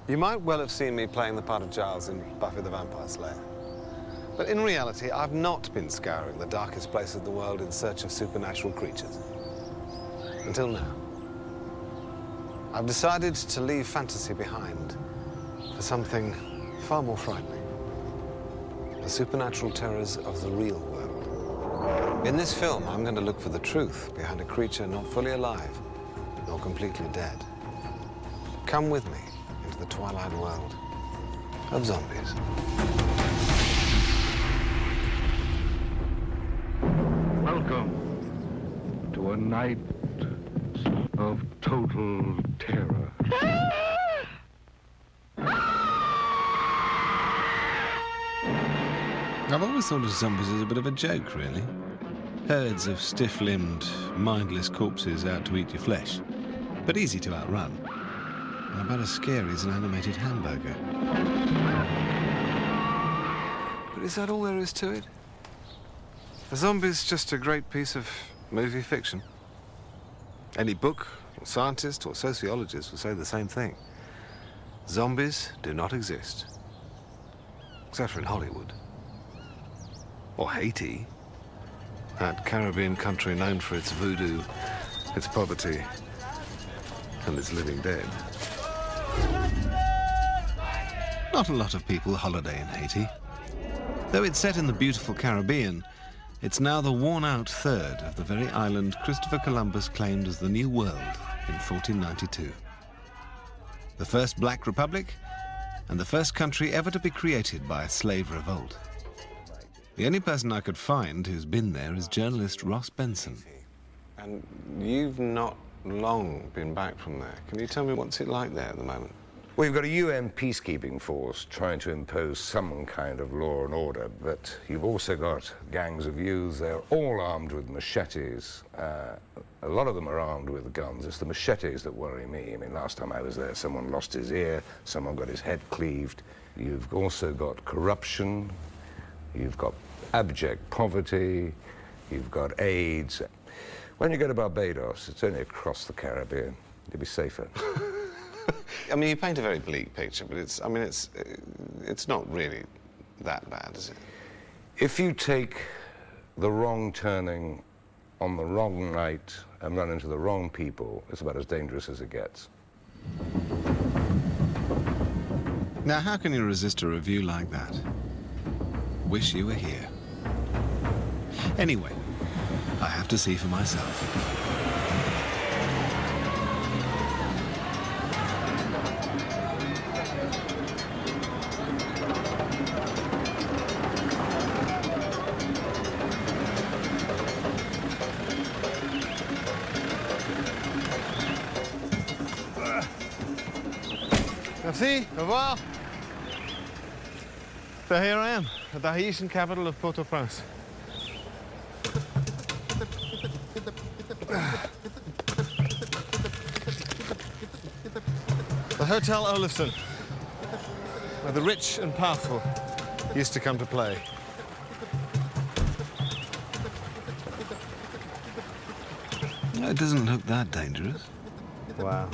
You might well have seen me playing the part of Giles in Buffy the Vampire Slayer. But in reality, I've not been scouring the darkest places of the world in search of supernatural creatures. Until now. I've decided to leave fantasy behind for something far more frightening. The supernatural terrors of the real world. In this film, I'm going to look for the truth behind a creature not fully alive, nor completely dead. Come with me into the twilight world of zombies. Welcome to a night of total terror. I've always thought of zombies as a bit of a joke, really. Herds of stiff-limbed, mindless corpses out to eat your flesh. But easy to outrun. And about as scary as an animated hamburger. But is that all there is to it? A zombie's just a great piece of movie fiction. Any book, or scientist, or sociologist will say the same thing. Zombies do not exist. Except for in Hollywood. Or Haiti. That Caribbean country known for its voodoo, its poverty, and its living dead. Not a lot of people holiday in Haiti. Though it's set in the beautiful Caribbean, it's now the worn-out third of the very island Christopher Columbus claimed as the New World in 1492. The first Black Republic, and the first country ever to be created by a slave revolt. The only person I could find who's been there is journalist Ross Benson. And you've not long been back from there. Can you tell me what's it like there at the moment? Well, you've got a UN peacekeeping force trying to impose some kind of law and order, but you've also got gangs of youths. They're all armed with machetes. A lot of them are armed with guns. It's the machetes that worry me. I mean, last time I was there, someone lost his ear, someone got his head cleaved. You've also got corruption. You've got abject poverty. You've got AIDS. When you go to Barbados, it's only across the Caribbean. You'll be safer. I mean, you paint a very bleak picture, but it's not really that bad, is it? If you take the wrong turning on the wrong night and run into the wrong people, it's about as dangerous as it gets. Now, how can you resist a review like that? Wish you were here. Anyway, I have to see for myself. Merci, au revoir. So here I am, at the Haitian capital of Port-au-Prince. The Hotel Olafson, where the rich and powerful used to come to play. It doesn't look that dangerous. Wow.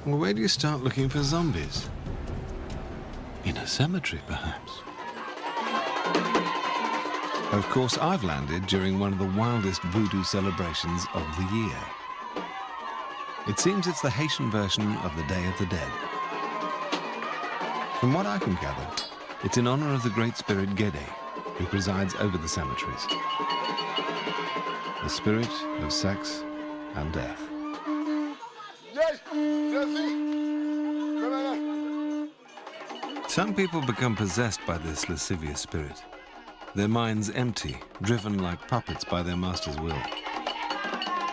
Well, where do you start looking for zombies? In a cemetery, perhaps. Of course, I've landed during one of the wildest voodoo celebrations of the year. It seems it's the Haitian version of the Day of the Dead. From what I can gather, it's in honor of the great spirit Gede, who presides over the cemeteries. The spirit of sex and death. Some people become possessed by this lascivious spirit. Their minds empty, driven like puppets by their master's will.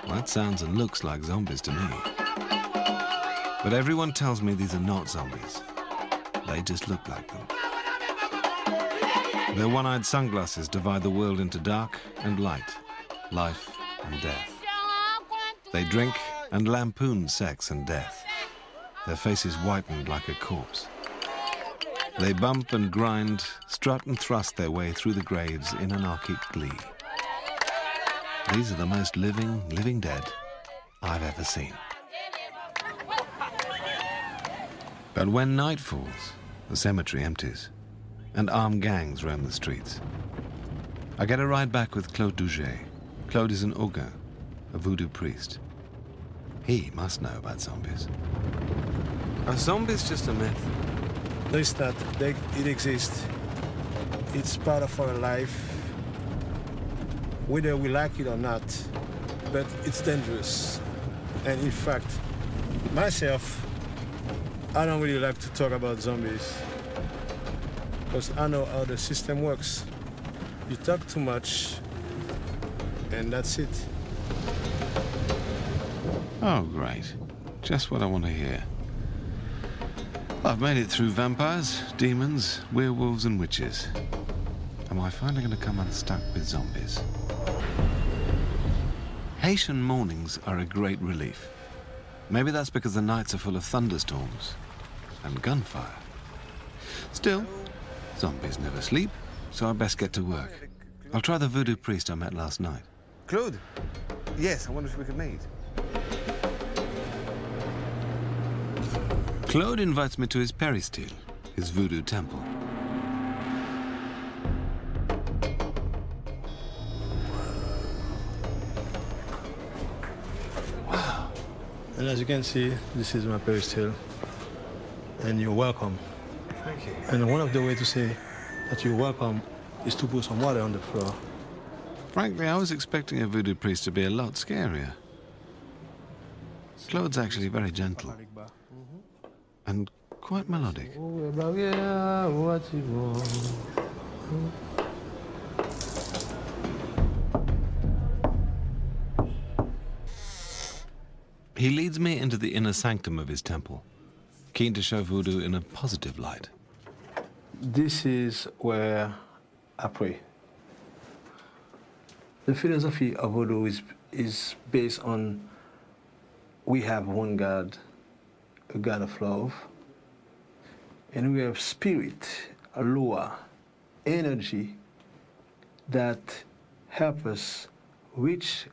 That sounds and looks like zombies to me. But everyone tells me these are not zombies. They just look like them. Their one-eyed sunglasses divide the world into dark and light, life and death. They drink and lampoon sex and death, their faces whitened like a corpse. They bump and grind, strut and thrust their way through the graves in anarchic glee. These are the most living dead I've ever seen. But when night falls, the cemetery empties, and armed gangs roam the streets. I get a ride back with Claude Douget. Claude is an Ogun, a voodoo priest. He must know about zombies. Are zombies just a myth? No, it's not. It exists. It's part of our life, whether we like it or not, but it's dangerous. And in fact, myself, I don't really like to talk about zombies because I know how the system works. You talk too much, and that's it. Oh, great. Just what I want to hear. I've made it through vampires, demons, werewolves, and witches. Am I finally going to come unstuck with zombies? Haitian mornings are a great relief. Maybe that's because the nights are full of thunderstorms and gunfire. Still, zombies never sleep, so I best get to work. I'll try the voodoo priest I met last night. Claude? Yes, I wonder if we could meet. Claude invites me to his peristyle, his voodoo temple. Wow. And as you can see, this is my peristyle, and you're welcome. Thank you. And one of the ways to say that you're welcome is to put some water on the floor. Frankly, I was expecting a voodoo priest to be a lot scarier. Claude's actually very gentle and quite melodic. He leads me into the inner sanctum of his temple, keen to show voodoo in a positive light. This is where I pray. The philosophy of voodoo is based on we have one God, a God of love, and we have spirit, a lower energy that help us reach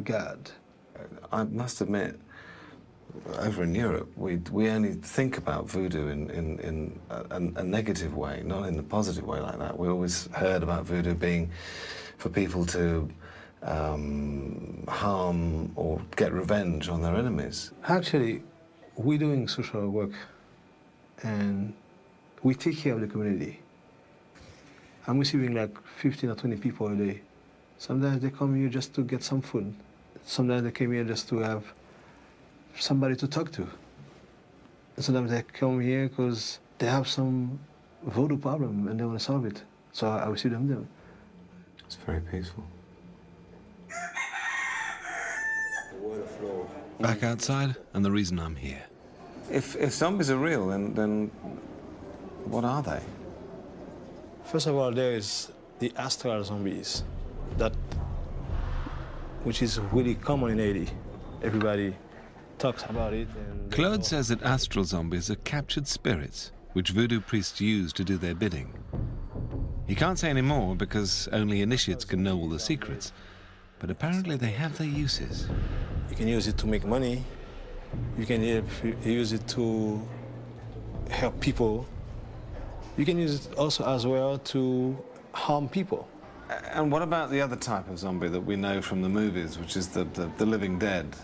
God. I must admit, over in Europe, we only think about voodoo in a negative way, not in a positive way like that. We always heard about voodoo being for people to harm or get revenge on their enemies. Actually, we're doing social work, and we take care of the community. I'm receiving like 15 or 20 people a day. Sometimes they come here just to get some food. Sometimes they came here just to have somebody to talk to. And sometimes they come here because they have some voodoo problem and they want to solve it. So I receive them. It's very peaceful. Back outside, and the reason I'm here. If zombies are real, then what are they? First of all, there is the astral zombies, which is really common in Haiti. Everybody talks about it. And Claude says that astral zombies are captured spirits, which voodoo priests use to do their bidding. He can't say any more because only initiates can know all the secrets, but apparently they have their uses. You can use it to make money. You can use it to help people. You can use it also as well to harm people. And what about the other type of zombie that we know from the movies, which is the living dead?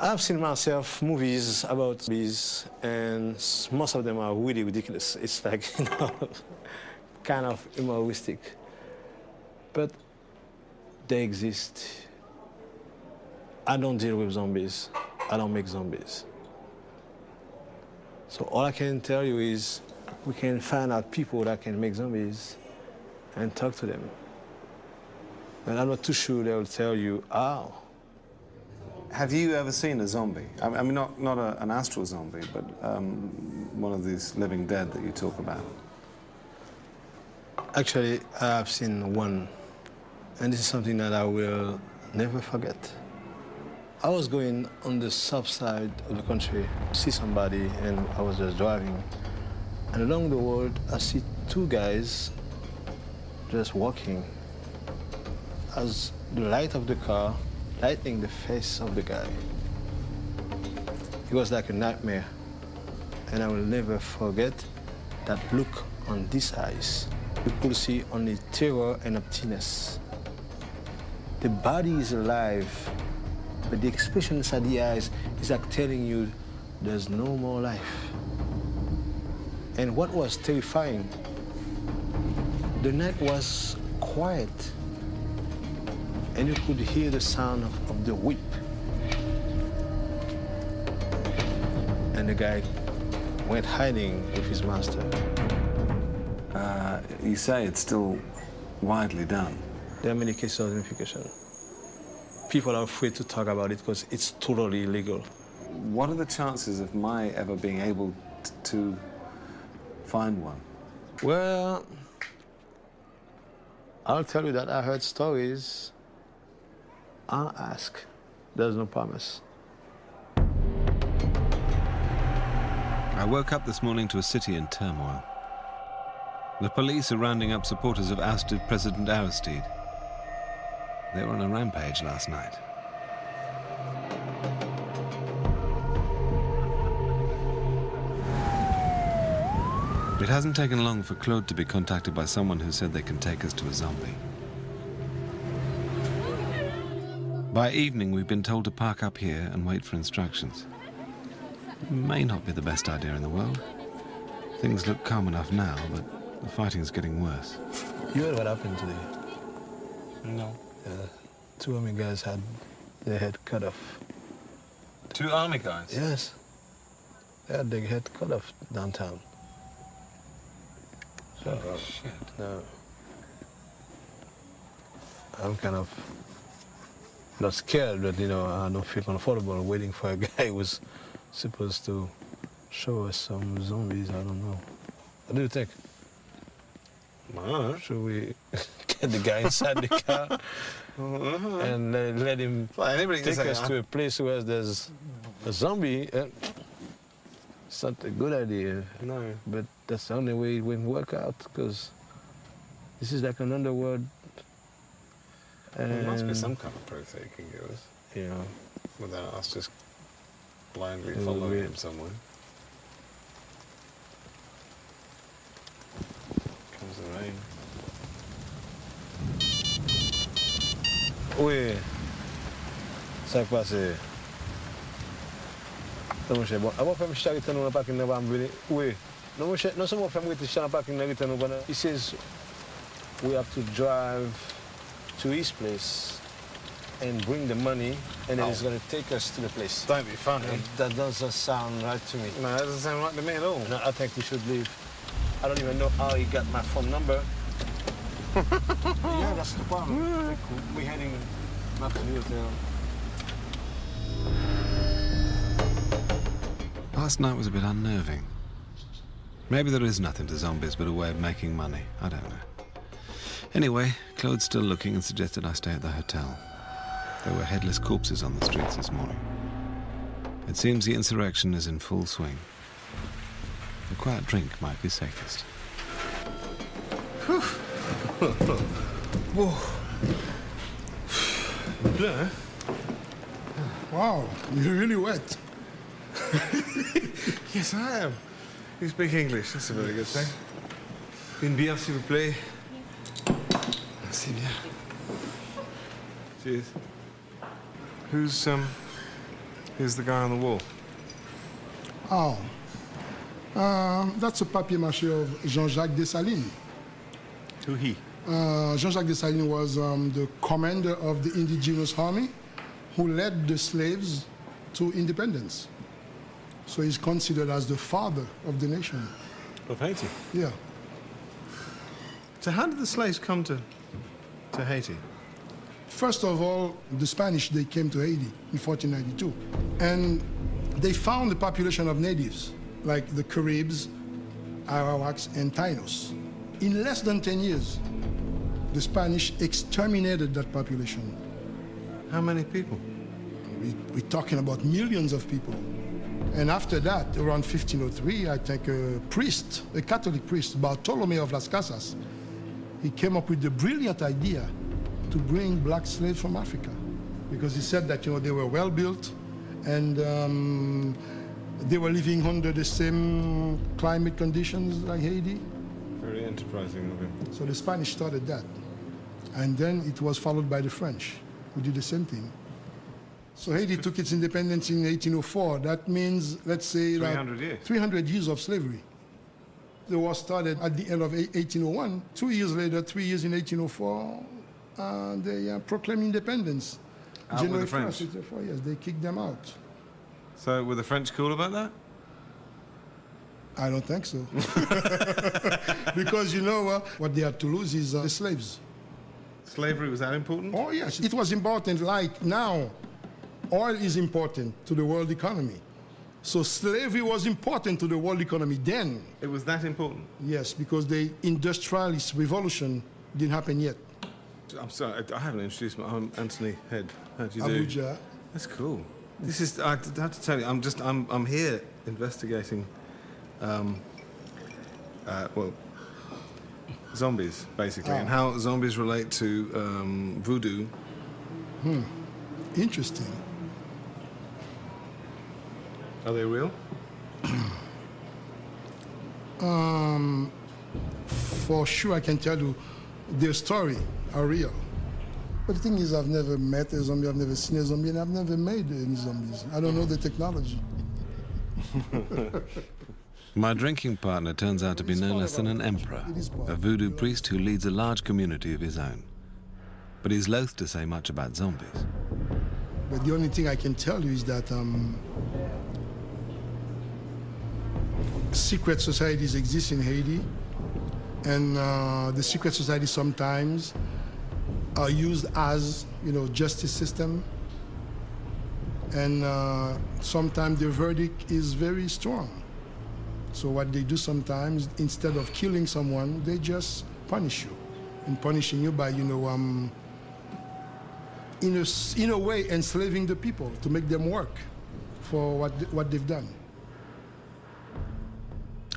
I've seen myself movies about zombies, and most of them are really ridiculous. It's like, kind of humoristic. But they exist. I don't deal with zombies. I don't make zombies. So all I can tell you is we can find out people that can make zombies and talk to them. And I'm not too sure they'll tell you how. Have you ever seen a zombie? I mean, not an astral zombie, but one of these living dead that you talk about? Actually, I've seen one, and this is something that I will never forget. I was going on the south side of the country to see somebody, and I was just driving. And along the road, I see two guys just walking. As the light of the car lighting the face of the guy. It was like a nightmare. And I will never forget that look on these eyes. You could see only terror and emptiness. The body is alive, but the expression inside the eyes is like telling you there's no more life. And what was terrifying, the night was quiet, and you could hear the sound of the whip. And the guy went hiding with his master. You say it's still widely done. There are many cases of identification. People are afraid to talk about it because it's totally illegal. What are the chances of my ever being able to find one? Well, I'll tell you that I heard stories. I'll ask. There's no promise. I woke up this morning to a city in turmoil. The police are rounding up supporters of ousted President Aristide. They were on a rampage last night. It hasn't taken long for Claude to be contacted by someone who said they can take us to a zombie. By evening, we've been told to park up here and wait for instructions. It may not be the best idea in the world. Things look calm enough now, but the fighting's getting worse. You heard what happened today? No. 2 army guys had their head cut off. 2 army guys? Yes. They had their head cut off downtown. So, Oh, shit. no. I'm kind of not scared, but, you know, I don't feel comfortable waiting for a guy who was supposed to show us some zombies. I don't know. What do you think? Should we get the guy inside the car and let him take us to a place where there's a zombie? It's not a good idea. No. But that's the only way it will work out, because this is like an underworld. There must be some kind of proof that you can give us, You know. without us just blindly Yeah, following we- him somewhere. Comes the rain. Oui. Ça qui passe. Non, mon cher, bon. Avant de faire me chariter dans le parking, nous allons venir. Oui. Non, mon cher, non seulement faire me chariter dans le parking, nous allons. He says we have to drive to his place and bring the money, and then he's going to take us to the place. Don't be funny. That doesn't sound right to me. No, that doesn't sound right to me at all. No, I think we should leave. I don't even know how he got my phone number. Yeah, that's the problem. We're heading back to the hotel. Last night was a bit unnerving. Maybe there is nothing to zombies but a way of making money. I don't know. Anyway, Claude's still looking and suggested I stay at the hotel. There were headless corpses on the streets this morning. It seems the insurrection is in full swing. A quiet drink might be safest. Whoa. Bleu, wow, you're really wet. Yes, I am. You speak English. That's a very good thing. Une bière, s'il vous plaît. Merci bien. Cheers. Who's the guy on the wall? Oh, that's a papier-mâché of Jean-Jacques Dessalines. Who he? Jean-Jacques Dessalines was the commander of the indigenous army who led the slaves to independence. So he's considered as the father of the nation. Of Haiti. Yeah. So how did the slaves come to Haiti? First of all, the Spanish, they came to Haiti in 1492. And they found the population of natives, like the Caribs, Arawaks, and Tainos. In less than 10 years, the Spanish exterminated that population. How many people? We're talking about millions of people. And after that, around 1503, I think a priest, a Catholic priest, Bartolome of Las Casas, he came up with the brilliant idea to bring black slaves from Africa, because he said that, you know, they were well built and they were living under the same climate conditions like Haiti. Very enterprising of him. So the Spanish started that. And then it was followed by the French, who did the same thing. So Haiti took its independence in 1804. That means, let's say, 300 years. 300 years of slavery. The war started at the end of 1801. 2 years later, 3 years in 1804, they proclaimed independence. Out with the French? 1st, 1804, yes, they kicked them out. So were the French cool about that? I don't think so. Because, you know, what they had to lose is the slaves. Slavery, was that important? Oh, yes, it was important. Like now, oil is important to the world economy. So slavery was important to the world economy then. It was that important? Yes, because the industrialist revolution didn't happen yet. I'm sorry, I haven't introduced myself. I'm Anthony Head. How do you do? Abuja. That's cool. This is, I have to tell you, I'm here investigating, well, zombies, basically, and how zombies relate to voodoo. Interesting. Are they real? For sure, I can tell you their story are real. But the thing is, I've never met a zombie, I've never seen a zombie, and I've never made any zombies. I don't know the technology. My drinking partner turns out to be no less than an emperor, a voodoo priest who leads a large community of his own. But he's loath to say much about zombies. But the only thing I can tell you is that secret societies exist in Haiti, and the secret societies sometimes are used as, you know, justice system, and sometimes the verdict is very strong. So what they do sometimes, instead of killing someone, they just punish you, and punishing you by, you know, in a way enslaving the people to make them work for what they've done.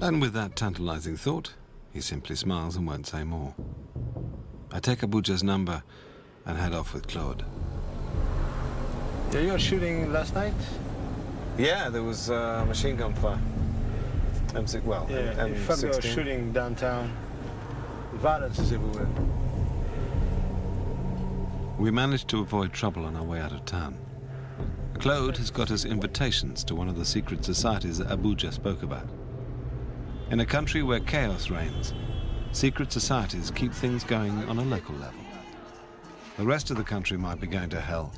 And with that tantalizing thought, he simply smiles and won't say more. I take Abuja's number and head off with Claude. Yeah, you were shooting last night? Yeah, there was machine gun fire. M6, well, Yeah, M16. family was shooting downtown. Violence is everywhere. We managed to avoid trouble on our way out of town. Claude has got us invitations to one of the secret societies that Abuja spoke about. In a country where chaos reigns, secret societies keep things going on a local level. The rest of the country might be going to hell,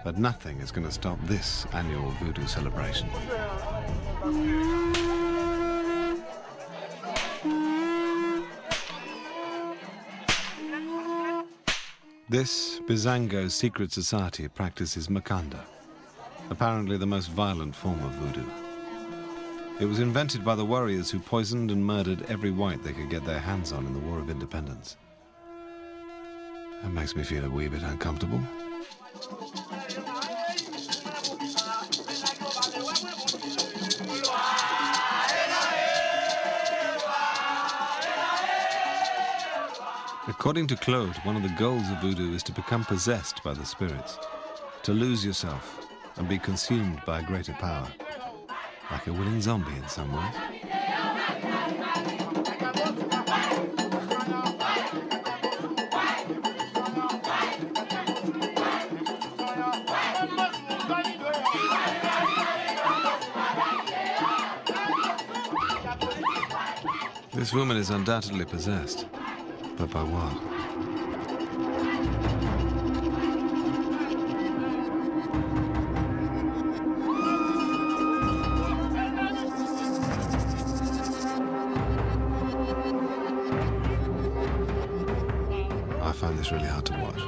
but nothing is going to stop this annual voodoo celebration. This Bizango secret society practices Makanda, apparently the most violent form of voodoo. It was invented by the warriors who poisoned and murdered every white they could get their hands on in the War of Independence. That makes me feel a wee bit uncomfortable. According to Claude, one of the goals of voodoo is to become possessed by the spirits, to lose yourself and be consumed by a greater power, like a willing zombie in some ways. This woman is undoubtedly possessed, but by what? I find this really hard to watch.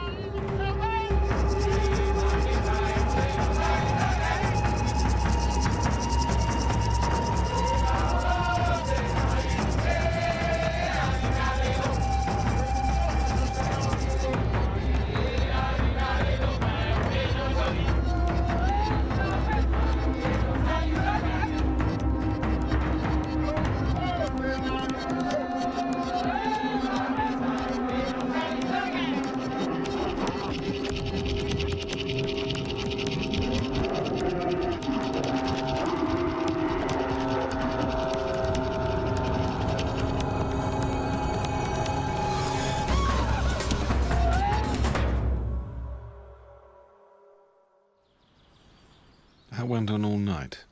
That went on all night.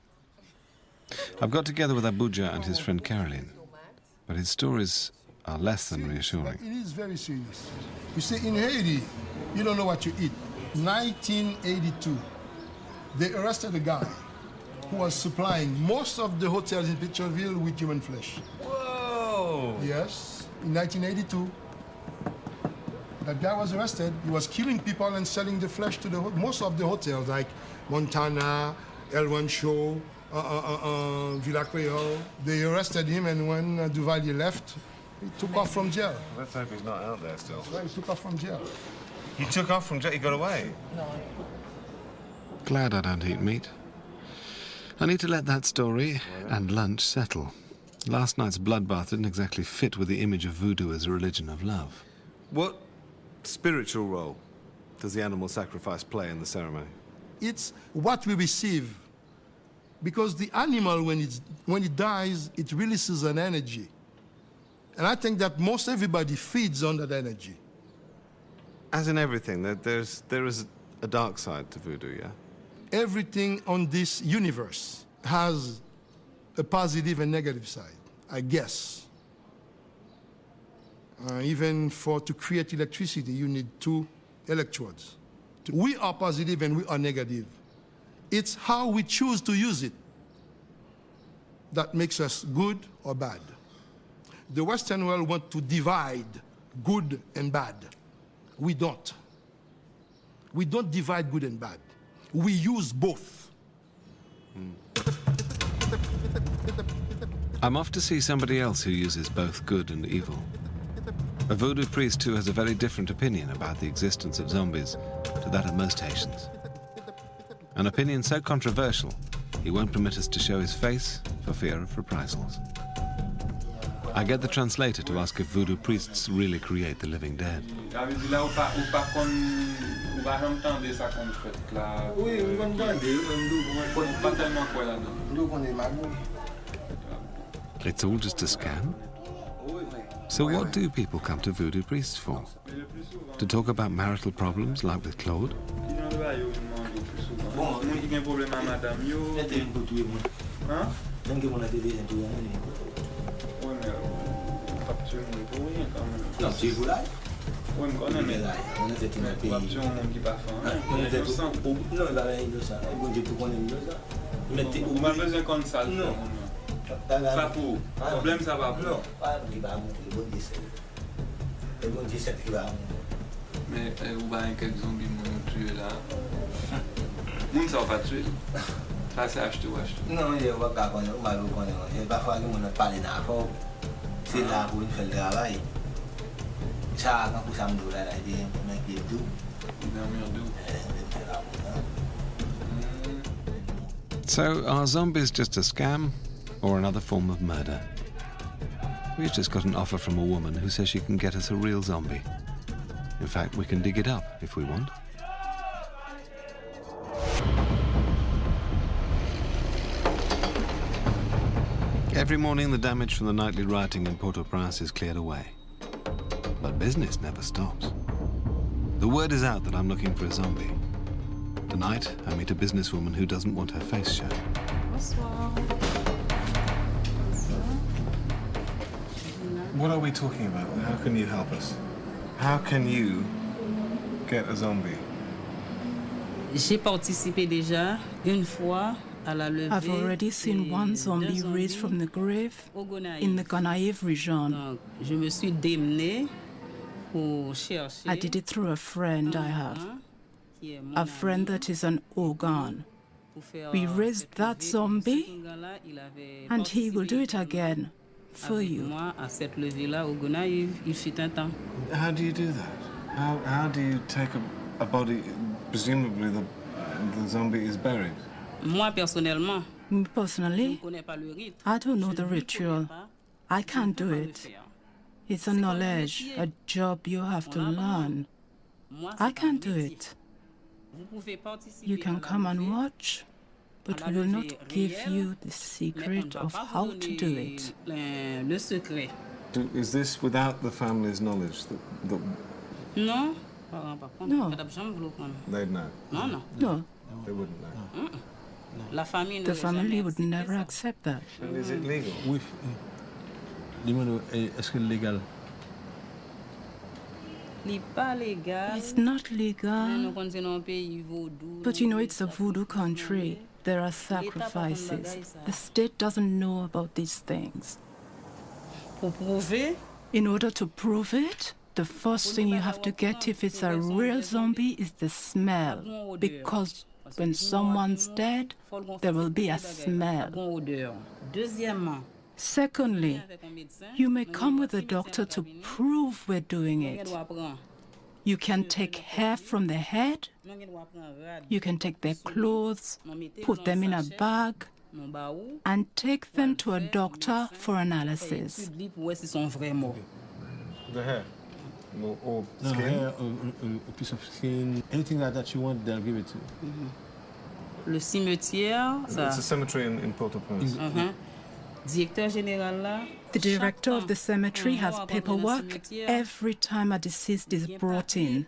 I've got together with Abuja and his friend Caroline, but his stories are less than reassuring. It is very serious. You see, in Haiti, you don't know what you eat. 1982, they arrested a guy who was supplying most of the hotels in Pétionville with human flesh. Whoa! Yes, in 1982. That guy was arrested. He was killing people and selling the flesh to most of the hotels, like Montana, L1 Show, Villa Creole. They arrested him, and when Duvalier left, he took off from jail. Let's hope he's not out there still. Right, he took off from jail. He took off from jail? He got away? Glad I don't eat meat. I need to let that story and lunch settle. Last night's bloodbath didn't exactly fit with the image of voodoo as a religion of love. What spiritual role does the animal sacrifice play in the ceremony? It's what we receive. Because the animal, when it dies, it releases an energy. And I think that most everybody feeds on that energy. As in everything, there is a dark side to voodoo, yeah? Everything on this universe has a positive and negative side, I guess. Even to create electricity, you need 2 electrodes. We are positive and we are negative. It's how we choose to use it that makes us good or bad. The Western world wants to divide good and bad. We don't. We don't divide good and bad. We use both. I'm off to see somebody else who uses both good and evil. A voodoo priest who has a very different opinion about the existence of zombies to that of most Haitians. An opinion so controversial, he won't permit us to show his face for fear of reprisals. I get the translator to ask if voodoo priests really create the living dead. It's all just a scam? So what do people come to voodoo priests for? To talk about marital problems like with Claude? Problème ça va. Non, pas mais vous voyez quelques zombies m'ont tué là. Moun ça va pas tuer. Ça c'est acheté ou acheté. Non, il y a pas qu'on on va le connaître. Il parfois que on a parlé n'a pas. C'est là pour faire le travail. Ça quand vous ça me doit là des mecs qui tout. So are zombies just a scam or another form of murder? We've just got an offer from a woman who says she can get us a real zombie. In fact, we can dig it up if we want. Every morning, the damage from the nightly rioting in Port-au-Prince is cleared away. But business never stops. The word is out that I'm looking for a zombie. Tonight, I meet a businesswoman who doesn't want her face shown. Bonsoir. What are we talking about? How can you help us? How can you get a zombie? J'ai participé déjà une fois à la levée. I've already seen one zombie raised from the grave in the Gonaïve region. Donc, je me suis démenée pour chercher. I did it through a friend I have, a friend that is an Ogan. We raised that zombie, and he will do it again for you. How do you do that? How do you take a body, presumably the zombie is buried? Me personally, I don't know the ritual. I can't do it. It's a knowledge, a job you have to learn. I can't do it. You can come and watch, but we will not give you the secret of how to do it. Is this without the family's knowledge? No. No. They'd know? No. They wouldn't know? The family would never accept that. And is it legal? Est-ce que légal? It's not legal. But you know, it's a voodoo country. There are sacrifices. The state doesn't know about these things. In order to prove it, the first thing you have to get if it's a real zombie is the smell. Because when someone's dead, there will be a smell. Secondly, you may come with a doctor to prove we're doing it. You can take hair from the head, you can take their clothes, put them in a bag, and take them to a doctor for analysis. The hair? Or skin? Hair, a piece of skin, anything like that you want, they'll give it to you. Le cimetière. It's a cemetery in Port-au-Prince. The director of the cemetery has paperwork every time a deceased is brought in.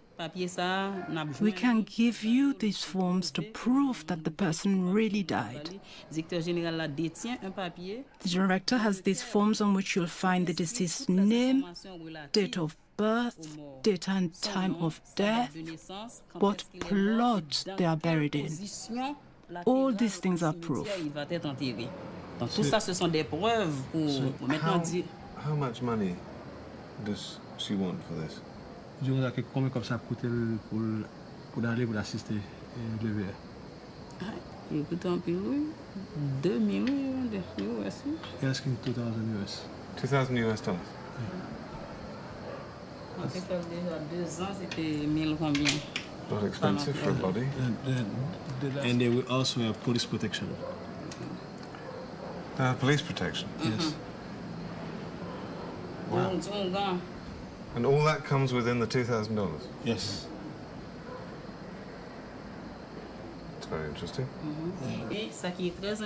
We can give you these forms to prove that the person really died. The director has these forms on which you'll find the deceased's name, date of birth, date and time of death, what plot they are buried in. All these things are proof. Tout ça, ce sont des preuves pour maintenant dire. How much money does she want for this? Je veux dire combien comme ça coûte pour aller pour l'assister et lever. Il coûte un peu 2 millions de US. Asking 2,000 US. 2,000 US dollars. En fait, déjà 2 ans, c'était 1000 combien? Not expensive for a body. And they will also have police protection. Police protection? Yes. Wow. And all that comes within the $2,000? Yes. It's very interesting.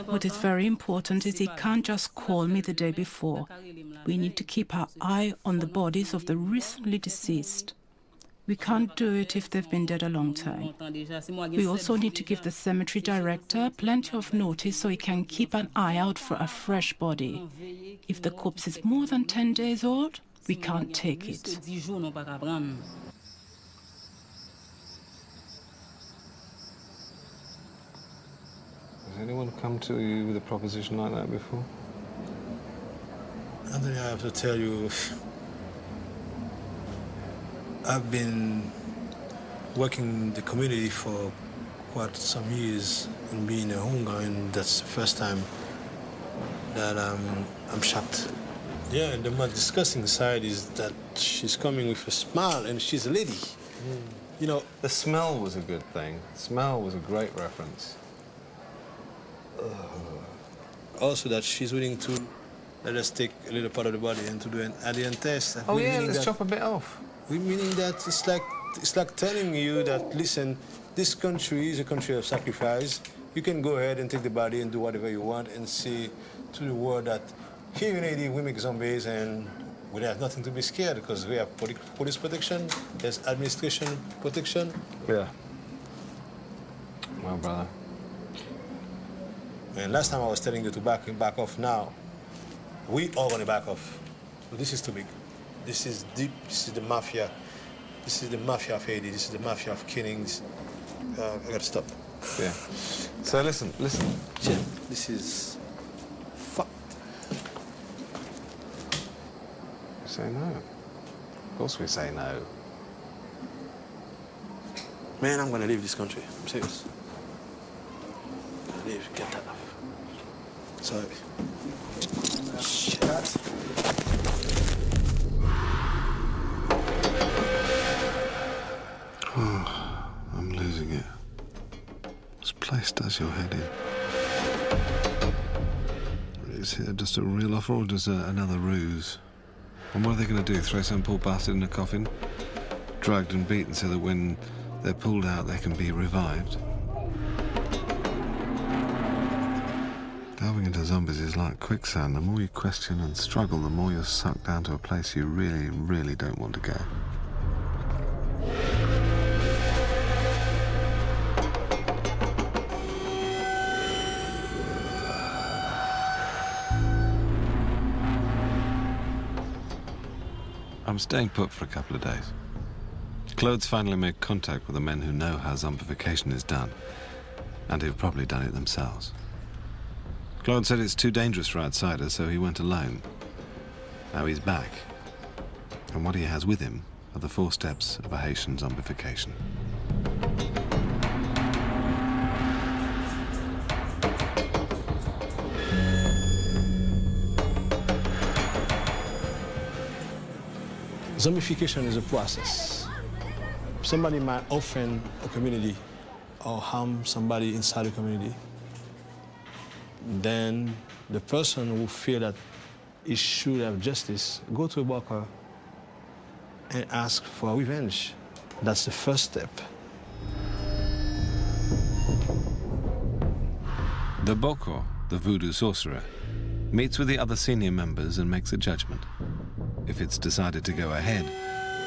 What is very important is he can't just call me the day before. We need to keep our eye on the bodies of the recently deceased. We can't do it if they've been dead a long time. We also need to give the cemetery director plenty of notice so he can keep an eye out for a fresh body. If the corpse is more than 10 days old, we can't take it. Has anyone come to you with a proposition like that before? Anthony, I have to tell you, I've been working in the community for quite some years and being a hunger, and that's the first time that I'm shocked. Yeah, and the most disgusting side is that she's coming with a smile and she's a lady. Mm. You know, the smell was a good thing. The smell was a great reference. Also that she's willing to let us take a little part of the body and to do an ADN test. Oh yeah, let's chop a bit off. Meaning that it's like telling you that, listen, this country is a country of sacrifice. You can go ahead and take the body and do whatever you want and say to the world that here in Haiti we make zombies and we have nothing to be scared because we have police protection, there's administration protection. Yeah. Well, brother. And last time I was telling you to back off. Now we are going to back off. But this is too big. This is deep. This is the mafia. This is the mafia of Haiti. This is the mafia of killings. I gotta stop. Yeah. So listen. Jim, this is fucked. We say no. Of course we say no. Man, I'm gonna leave this country. I'm serious. I'm gonna leave. Get that off. Sorry. Shit. Oh, I'm losing it. This place does your head in. Is it just a real offer or just another ruse? And what are they going to do? Throw some poor bastard in a coffin? Drugged and beaten so that when they're pulled out they can be revived? Delving into zombies is like quicksand. The more you question and struggle, the more you're sucked down to a place you really, really don't want to go. I'm staying put for a couple of days. Claude's finally made contact with the men who know how zombification is done, and who've probably done it themselves. Claude said it's too dangerous for outsiders, so he went alone. Now he's back, and what he has with him are the 4 steps of a Haitian zombification. Zombification is a process. Somebody might offend a community or harm somebody inside the community. Then the person who feel that he should have justice go to a worker and ask for revenge. That's the first step. The Boko, the voodoo sorcerer, meets with the other senior members and makes a judgment. If it's decided to go ahead,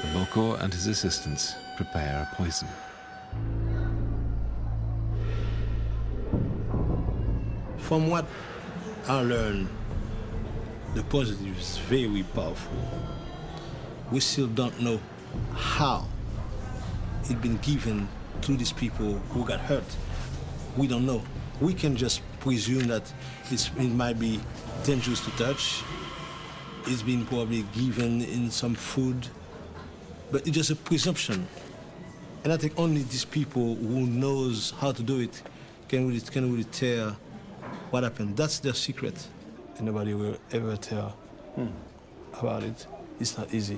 the Boko and his assistants prepare a poison. From what I learned, the positive is very powerful. We still don't know how it's been given to these people who got hurt. We don't know. We can just presume that it might be dangerous to touch. It's been probably given in some food, but it's just a presumption. And I think only these people who knows how to do it can really tell what happened. That's their secret. And nobody will ever tell about it. It's not easy.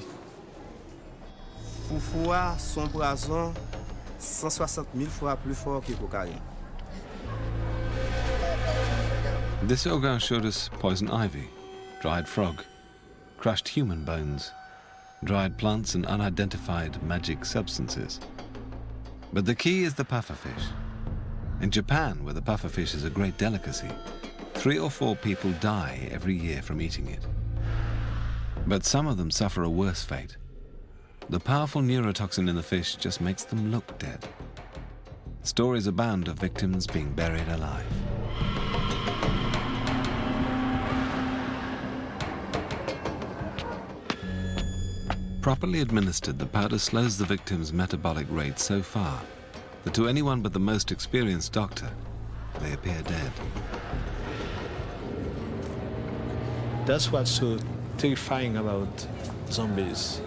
Foufoua, son poison, 160,000 fois plus fort que cocaïne. This Ogun showed us poison ivy, dried frog, crushed human bones, dried plants and unidentified magic substances. But the key is the pufferfish. In Japan, where the pufferfish is a great delicacy, 3 or 4 people die every year from eating it. But some of them suffer a worse fate. The powerful neurotoxin in the fish just makes them look dead. Stories abound of victims being buried alive. Properly administered, the powder slows the victim's metabolic rate so far that to anyone but the most experienced doctor, they appear dead. That's what's so terrifying about zombies.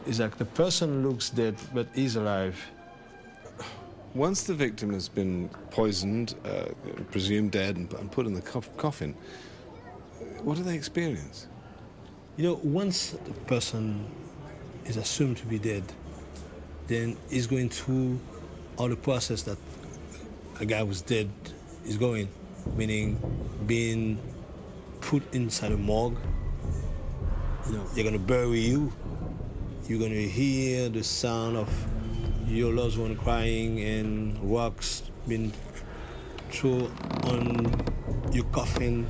It's like the person looks dead, but he's alive. Once the victim has been poisoned, presumed dead, and put in the coffin, what do they experience? You know, once the person is assumed to be dead, then he's going through all the process that a guy who's dead is going, meaning being put inside a morgue. You know, they're going to bury you. You're going to hear the sound of your loved one crying and rocks being thrown on your coffin.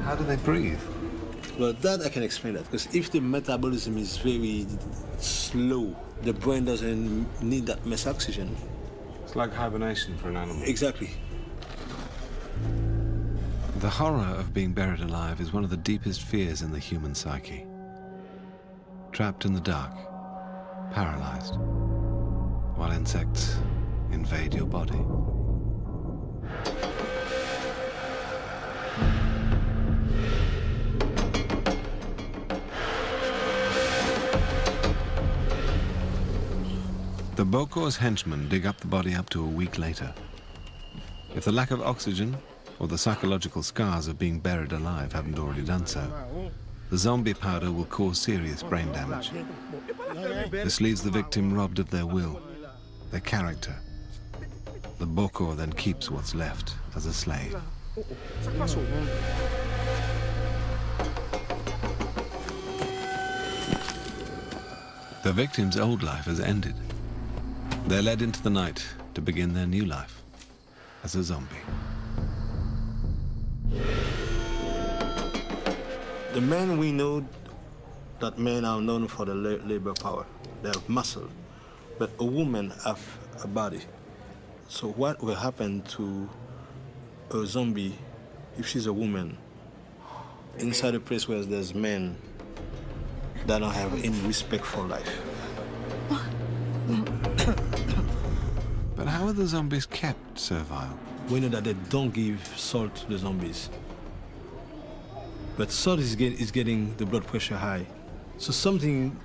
How do they breathe? Well, that I can explain that, because if the metabolism is very slow, the brain doesn't need that much oxygen. It's like hibernation for an animal. Exactly. The horror of being buried alive is one of the deepest fears in the human psyche. Trapped in the dark, paralyzed, while insects invade your body. The Boko's henchmen dig up the body up to a week later. If the lack of oxygen or the psychological scars of being buried alive haven't already done so, the zombie powder will cause serious brain damage. This leaves the victim robbed of their will, their character. The Boko then keeps what's left as a slave. The victim's old life has ended. They're led into the night to begin their new life as a zombie. The men we know that men are known for the labor power. They have muscle. But a woman have a body. So what will happen to a zombie if she's a woman inside a place where there's men that don't have any respect for life? But how are the zombies kept servile? We know that they don't give salt to the zombies. But salt is getting the blood pressure high. So something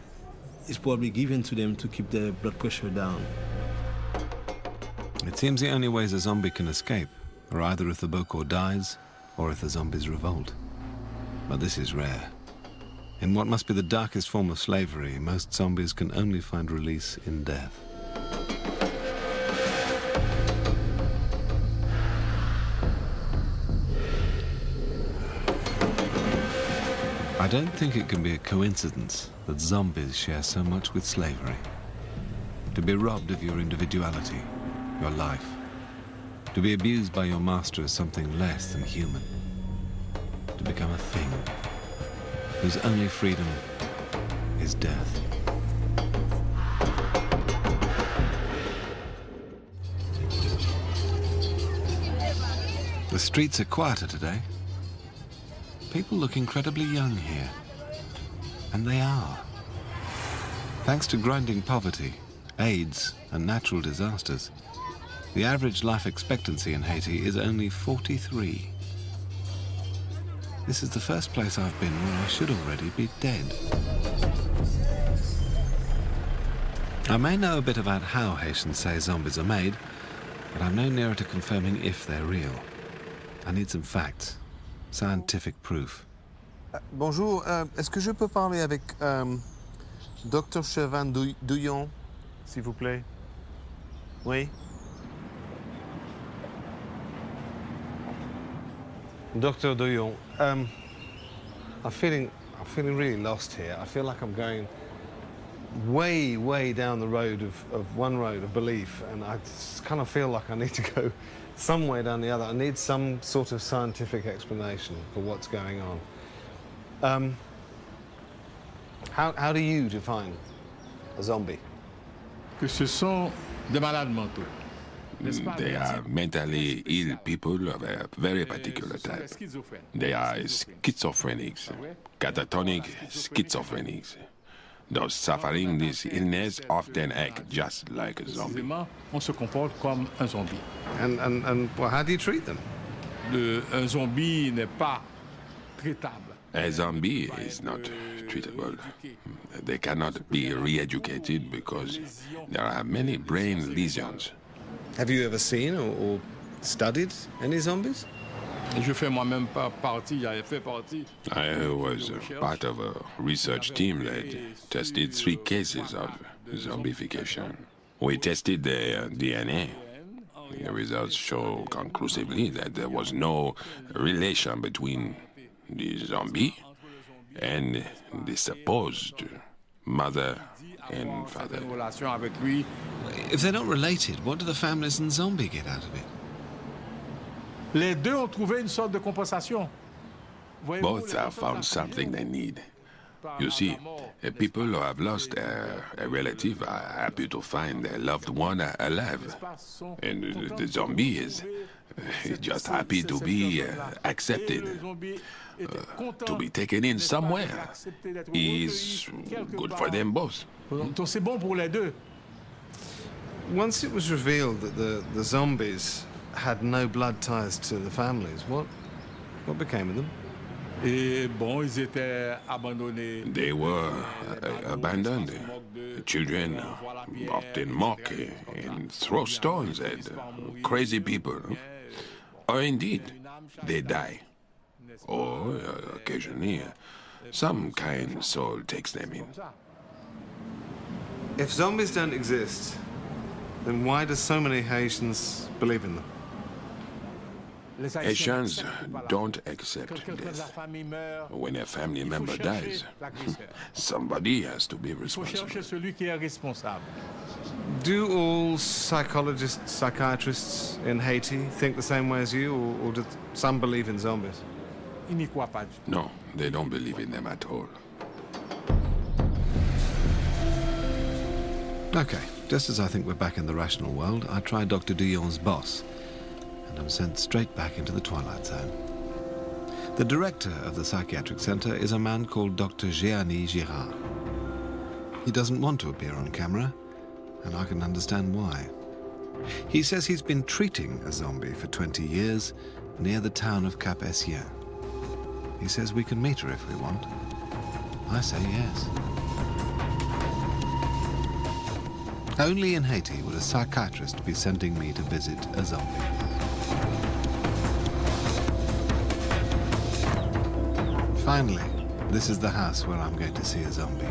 is probably given to them to keep their blood pressure down. It seems the only ways a zombie can escape are either if the Bokor dies or if the zombies revolt. But this is rare. In what must be the darkest form of slavery, most zombies can only find release in death. I don't think it can be a coincidence that zombies share so much with slavery. To be robbed of your individuality, your life. To be abused by your master as something less than human. To become a thing whose only freedom is death. The streets are quieter today. People look incredibly young here. And they are. Thanks to grinding poverty, AIDS, and natural disasters, the average life expectancy in Haiti is only 43. This is the first place I've been where I should already be dead. I may know a bit about how Haitians say zombies are made, but I'm no nearer to confirming if they're real. I need some facts. Scientific proof. Bonjour, est-ce que je peux parler avec Dr. Chauvin Douillon, s'il vous plaît? Oui? Dr. Douillon, I'm feeling really lost here. I feel like I'm going way down the road of one road of belief, and I just kind of feel like I need to go somewhere down the other. I need some sort of scientific explanation for what's going on. How do you define a zombie? Que ce sont des malades mentaux. They are mentally ill people of a very particular type. They are schizophrenics, catatonic schizophrenics. Those suffering this illness often act just like a zombie. On se comporte comme un zombie. And well, how do you treat them? Un zombie n'est pas traitable. A zombie is not treatable. They cannot be re-educated because there are many brain lesions. Have you ever seen or studied any zombies? Je fais moi-même partie, j'avais fait partie. I was part of a research team that tested 3 cases of zombification. We tested their DNA. The results show conclusively that there was no relation between the zombie and the supposed mother and father. If they're not related, what do the families and zombie get out of it? Les deux ont trouvé une sorte de compensation. Both have found something they need. You see, people who have lost a relative are happy to find their loved one alive. And the zombie is just happy to be accepted, to be taken in somewhere. Is good for them both. C'est bon pour les deux. Once it was revealed that the zombies had no blood ties to the families, what became of them? Et bon, ils étaient abandonnés. They were abandoned. Children often mock and throw stones at crazy people. Or indeed, they die. Or occasionally, some kind soul takes them in. If zombies don't exist, then why do so many Haitians believe in them? Haitians don't accept death. When a family member dies, somebody has to be responsible. Do all psychologists, psychiatrists in Haiti think the same way as you, or do some believe in zombies? No, they don't believe in them at all. Okay, just as I think we're back in the rational world, I try Dr. Dion's boss, and I'm sent straight back into the Twilight Zone. The director of the psychiatric center is a man called Dr. Gianni Girard. He doesn't want to appear on camera, and I can understand why. He says he's been treating a zombie for 20 years near the town of Cap-Escien. He says we can meet her if we want. I say yes. Only in Haiti would a psychiatrist be sending me to visit a zombie. Finally, this is the house where I'm going to see a zombie.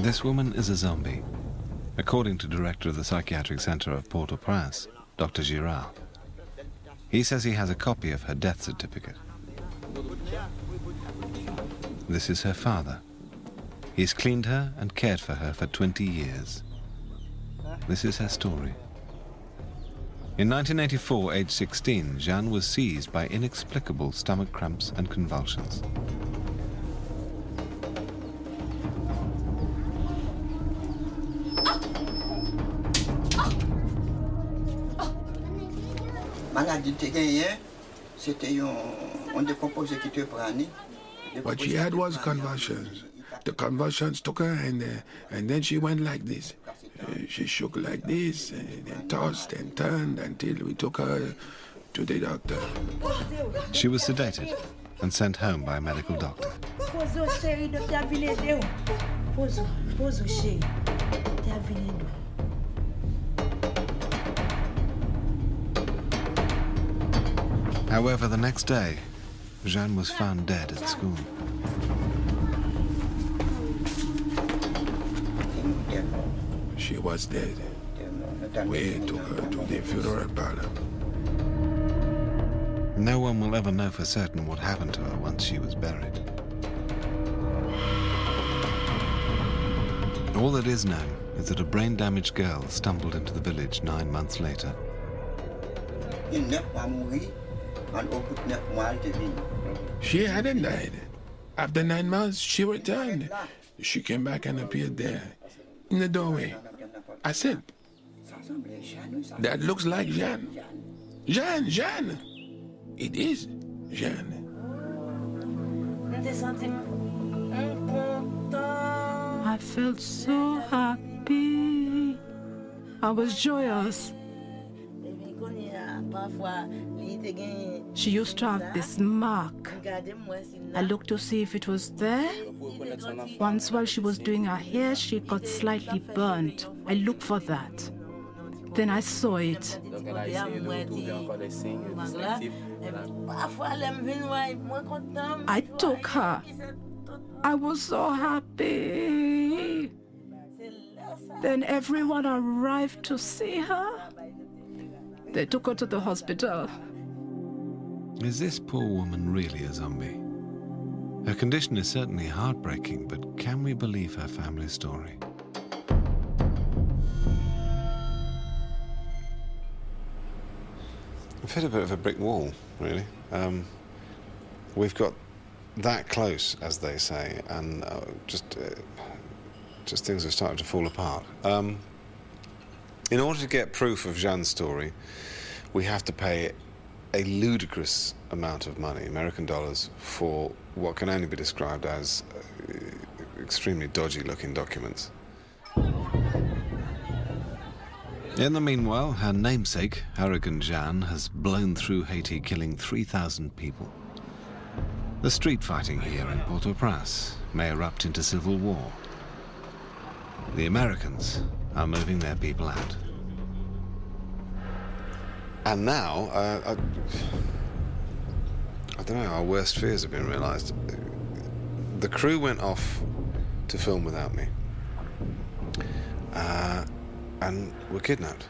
This woman is a zombie, according to director of the Psychiatric Center of Port-au-Prince, Dr. Girard. He says he has a copy of her death certificate. This is her father. He's cleaned her and cared for her for 20 years. This is her story. In 1984, age 16, Jeanne was seized by inexplicable stomach cramps and convulsions. What she had was convulsions. The convulsions took her, and then she went like this. She shook like this, and tossed and turned until we took her to the doctor. She was sedated and sent home by a medical doctor. However, the next day, Jeanne was found dead at school. She was dead. We took her to the funeral parlor. No one will ever know for certain what happened to her once she was buried. All that is known is that a brain-damaged girl stumbled into the village 9 months later. She hadn't died. After 9 months, she returned. She came back and appeared there, in the doorway. I said, that looks like Jeanne. Jeanne, Jeanne! It is Jeanne. I felt so happy. I was joyous. She used to have this mark. I looked to see if it was there. Once while she was doing her hair, she got slightly burnt. I looked for that. Then I saw it. I took her. I was so happy. Then everyone arrived to see her. They took her to the hospital. Is this poor woman really a zombie? Her condition is certainly heartbreaking, but can we believe her family story? I've hit a bit of a brick wall, really. We've got that close, as they say, and just things are starting to fall apart. In order to get proof of Jeanne's story, we have to pay a ludicrous amount of money, American dollars, for what can only be described as extremely dodgy-looking documents. In the meanwhile, her namesake, Arrogant Jeanne, has blown through Haiti, killing 3,000 people. The street fighting here in Port-au-Prince may erupt into civil war. The Americans are moving their people out. And now, I don't know, our worst fears have been realized. The crew went off to film without me. And were kidnapped.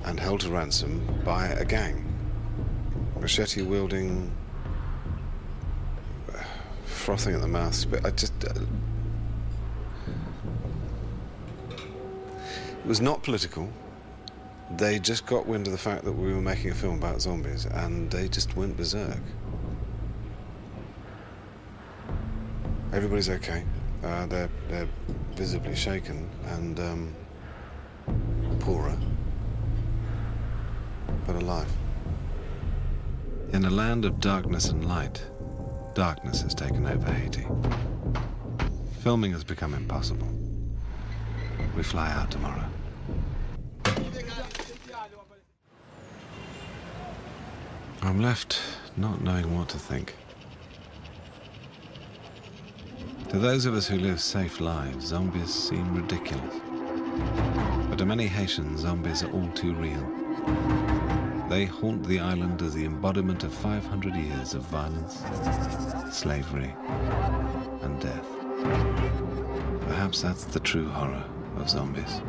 And held to ransom by a gang. Machete-wielding, frothing at the mouth. It was not political. They just got wind of the fact that we were making a film about zombies, and they just went berserk. Everybody's okay. They're visibly shaken and poorer, but alive. In a land of darkness and light, darkness has taken over Haiti. Filming has become impossible. We fly out tomorrow. I'm left not knowing what to think. To those of us who live safe lives, zombies seem ridiculous. But to many Haitians, zombies are all too real. They haunt the island as the embodiment of 500 years of violence, slavery, and death. Perhaps that's the true horror of zombies.